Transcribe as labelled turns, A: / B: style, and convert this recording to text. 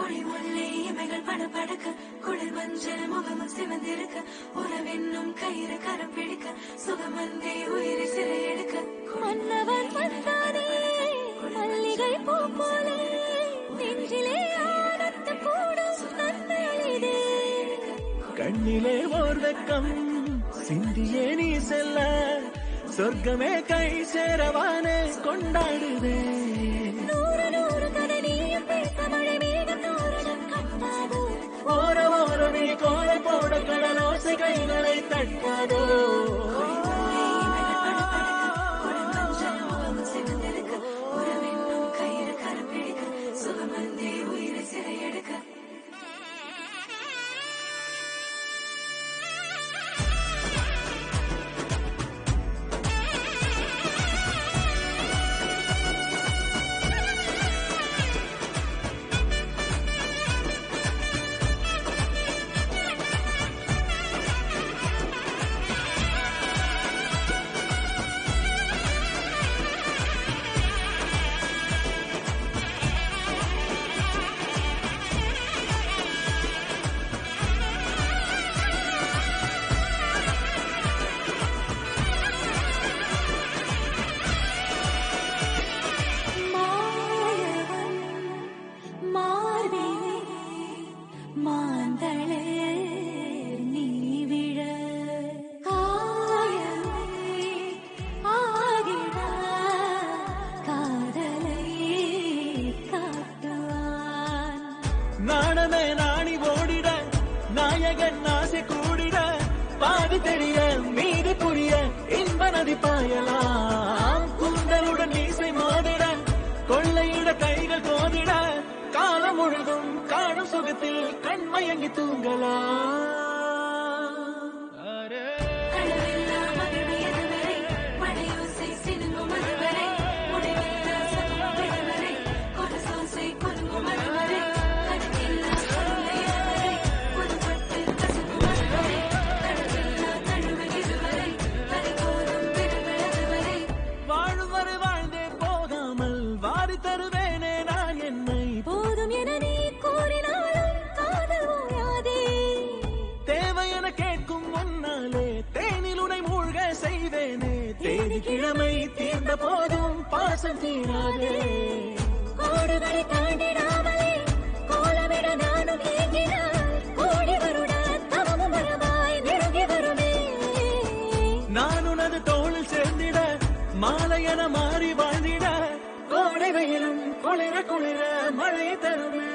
A: கொடி முல்லை இமைகள் படபடக்க குளிர் மஞ்சள் முகமும் சிவந்திருக்க உறவென்னும் கயிறு கரம் பிடிக்க சுகமந்தே உயிரை சிறை எடுக்க மன்னவர் வந்தானே மல்லிகை பூ போலே நெஞ்சிலே ஆனந்த கூடும் நன்னாளிதே
B: கண்ணிலே ஓர் வெக்கம் சிந்தியே நீ செல்ல சொர்க்கமே கை சேரவானே கொண்டாடுதே
A: நூறு நூறு கதை நீயும் பேச மழை மேகம் தோரணம் கட்டாதோ
B: ஓர ஓர நீ கோல போட கடலோசை கைகளை தட்டாதோ
A: உறவென்னும் கயிறு கரம் பிடிக்க சுகமந்தே உயிரை சிறை எடுக்க
B: நாணமே நாணி ஓடிட நாயகன் ஆசை கூடிட பாதி தெரிய மீதி புரிய இன்ப நதி பாயலாம் கூந்தலுடன் மீசை மோதிட கொள்ளையிட கைகள் கோதிட காலம் முழுதும் காணும் சுகத்தில் கண்மயங்கி தூங்கலாம் தருவேனே நான் என்னை
A: போதும் என நீ கூறினாலும் காதல் ஓயாதே
B: தேவை என கேட்கும் முன்னாலே தேனில் உனை மூழ்க செய்வேனே தேதி கிழமை தீர்ந்த போதும் பாசம் தீராதே
A: கோடுகளை தாண்டிடாமலே கோலமிட நானும் ஏங்கினால் கோடி வருட தவமும் மரமாய் நெருங்கி வருமே
B: நான் உனது தோளில் சேர்ந்திட மாலை என மாறி வாழ்ந்திட கோடை வெயிலும் குளிர குளிர மழை தருமே